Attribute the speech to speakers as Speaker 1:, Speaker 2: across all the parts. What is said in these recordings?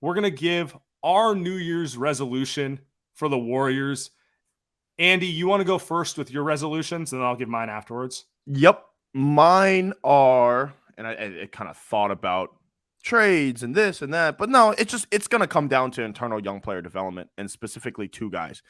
Speaker 1: we're going to give our New Year's resolution for the Warriors. Andy, you want to go first with your resolutions, and then I'll give mine afterwards?
Speaker 2: Yep. Mine are, and I kind of thought about trades and this and that, but no, it's going to come down to internal young player development, and specifically two guys.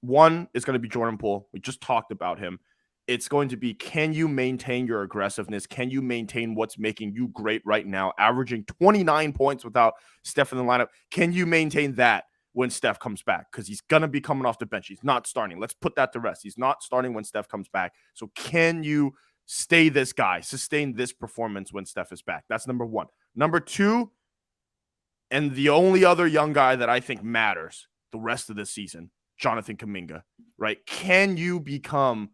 Speaker 2: One is going to be Jordan Poole. We just talked about him. It's going to be, can you maintain your aggressiveness? Can you maintain what's making you great right now, averaging 29 points without Steph in the lineup? Can you maintain that when Steph comes back? Because he's going to be coming off the bench. He's not starting. Let's put that to rest. He's not starting when Steph comes back. So can you stay this guy, sustain this performance when Steph is back? That's number one. Number two, and the only other young guy that I think matters the rest of this season, Jonathan Kuminga, right? Can you become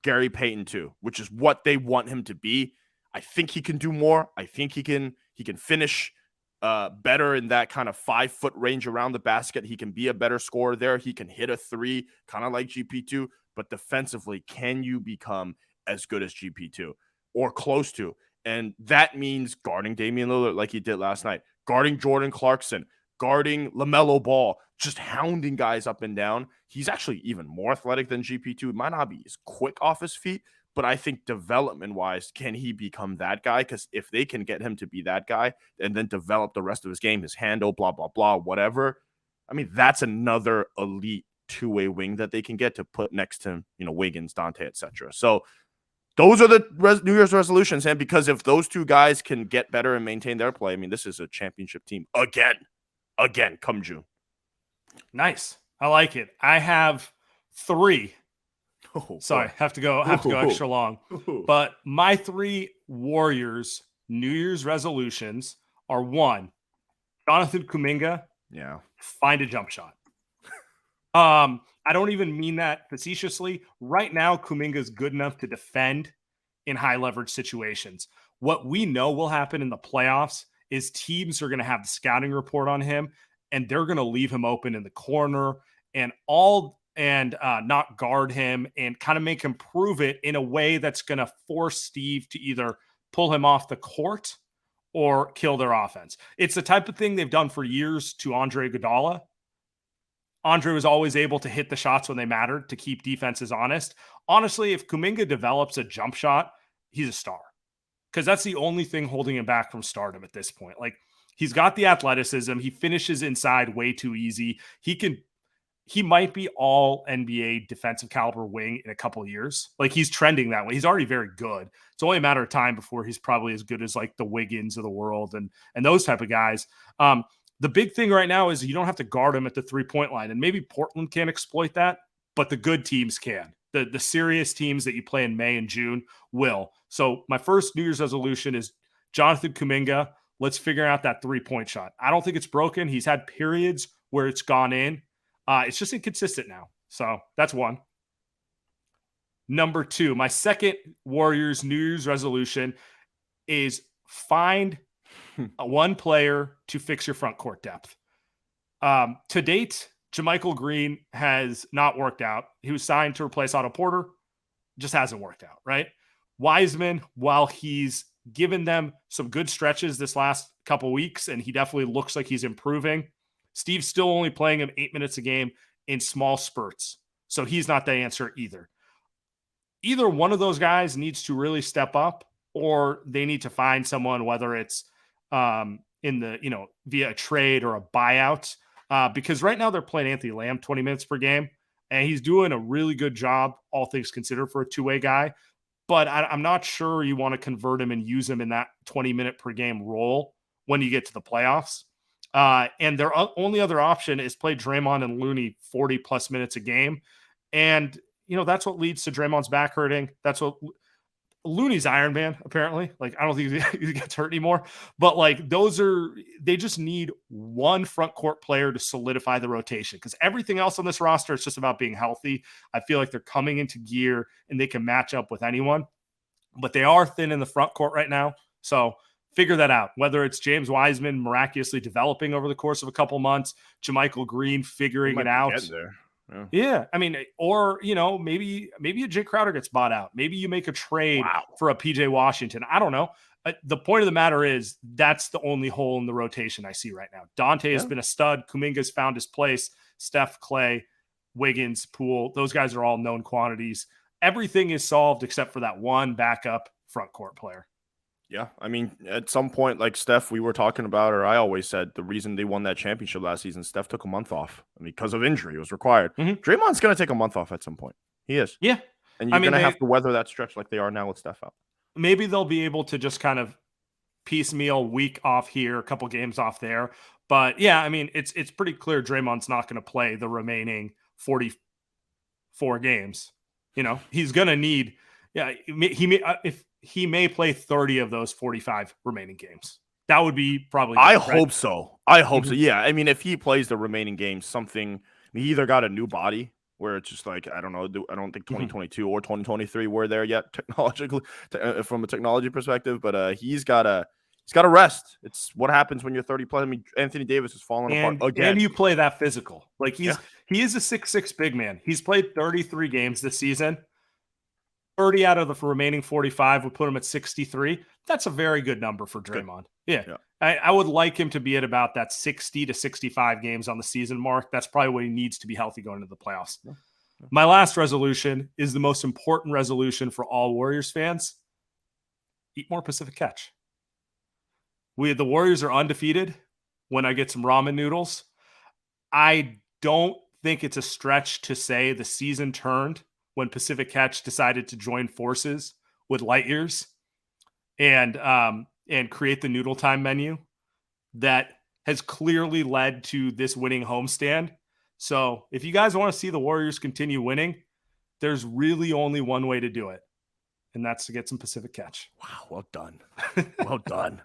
Speaker 2: Gary Payton too, which is what they want him to be? I think he can do more. I think he can finish better in that kind of 5-foot range around the basket. He can be a better scorer there. He can hit a three, kind of like GP2. But defensively, can you become as good as GP2 or close to? And that means guarding Damian Lillard like he did last night, guarding Jordan Clarkson, guarding LaMelo Ball, just hounding guys up and down. He's actually even more athletic than GP2. He might not be as quick off his feet, but I think development-wise, can he become that guy? Because if they can get him to be that guy and then develop the rest of his game, his handle, blah, blah, blah, whatever, I mean, that's another elite two-way wing that they can get to put next to, Wiggins, Dante, etc. So those are the New Year's resolutions. And because if those two guys can get better and maintain their play, I mean, this is a championship team again, come June.
Speaker 1: Nice. I like it. I have 3. Sorry, have to go extra long. But my 3 Warriors New Year's resolutions are: 1, Jonathan Kuminga.
Speaker 2: Yeah.
Speaker 1: Find a jump shot. I don't even mean that facetiously. Right now, Kuminga is good enough to defend in high leverage situations. What we know will happen in the playoffs is teams are going to have the scouting report on him, and they're going to leave him open in the corner and not guard him and kind of make him prove it in a way that's going to force Steve to either pull him off the court or kill their offense. It's the type of thing they've done for years to Andre Iguodala. Andre was always able to hit the shots when they mattered to keep defenses honest. Honestly, if Kuminga develops a jump shot, he's a star, because that's the only thing holding him back from stardom at this point. Like, he's got the athleticism. He finishes inside way too easy. He might be all NBA defensive caliber wing in a couple of years. Like, he's trending that way. He's already very good. It's only a matter of time before he's probably as good as like the Wiggins of the world and those type of guys. The big thing right now is you don't have to guard him at the 3-point line, and maybe Portland can't exploit that, but the good teams can. The serious teams that you play in May and June will. So my first New Year's resolution is Jonathan Kuminga. Let's figure out that 3-point shot. I don't think it's broken. He's had periods where it's gone in. It's just inconsistent now. So that's 1. Number 2, my second Warriors New Year's resolution is find one player to fix your front court depth. To date, JaMychal Green has not worked out. He was signed to replace Otto Porter. Just hasn't worked out, right? Wiseman, while he's given them some good stretches this last couple weeks, and he definitely looks like he's improving, Steve's still only playing him 8 minutes a game in small spurts. So he's not the answer either. Either one of those guys needs to really step up, or they need to find someone, whether it's via a trade or a buyout, because right now they're playing Anthony Lamb 20 minutes per game, and he's doing a really good job, all things considered, for a two-way guy. But I'm not sure you want to convert him and use him in that 20-minute per game role when you get to the playoffs. And their only other option is play Draymond and Looney 40-plus minutes a game. And, that's what leads to Draymond's back hurting. That's what Looney's Iron Man, apparently. Like, I don't think he gets hurt anymore. But, like, they just need one front court player to solidify the rotation, because everything else on this roster is just about being healthy. I feel like they're coming into gear and they can match up with anyone. But they are thin in the front court right now. So figure that out, whether it's James Wiseman miraculously developing over the course of a couple months, JaMychal Green figuring it out. Yeah. I mean, or, maybe a Jay Crowder gets bought out. Maybe you make a trade for a PJ Washington. I don't know. The point of the matter is that's the only hole in the rotation I see right now. Dante has been a stud. Kuminga's found his place. Steph, Clay, Wiggins, Poole, those guys are all known quantities. Everything is solved except for that one backup front court player.
Speaker 2: Yeah, I mean, at some point, like Steph, we were talking about, or I always said, the reason they won that championship last season, Steph took a month off because of injury. It was required. Draymond's going to take a month off at some point. He is.
Speaker 1: Yeah.
Speaker 2: And you're going to have to weather that stretch like they are now with Steph out.
Speaker 1: Maybe they'll be able to just kind of piecemeal week off here, a couple games off there. But yeah, I mean, it's pretty clear Draymond's not going to play the remaining 44 games. You know, he's going to need, he may play 30 of those 45 remaining games. That would be probably.
Speaker 2: I hope so. I hope so. Yeah. I mean, if he plays the remaining games, he either got a new body where it's just like, I don't know. I don't think 2022 or 2023 were there yet technologically from a technology perspective, but he's got to rest. It's what happens when you're 30 plus. I mean, Anthony Davis is falling apart again.
Speaker 1: And you play that physical. Like he is a 6'6" big man. He's played 33 games this season. 30 out of the remaining 45 would put him at 63. That's a very good number for Draymond. Yeah. I would like him to be at about that 60 to 65 games on the season mark. That's probably what he needs to be healthy going into the playoffs. My last resolution is the most important resolution for all Warriors fans. Eat more Pacific Catch. The Warriors are undefeated when I get some ramen noodles. I don't think it's a stretch to say the season turned when Pacific Catch decided to join forces with Light Years and create the Noodle Time menu that has clearly led to this winning homestand. So if you guys want to see the Warriors continue winning, there's really only one way to do it, and that's to get some Pacific Catch.
Speaker 2: Wow, well done. Well done.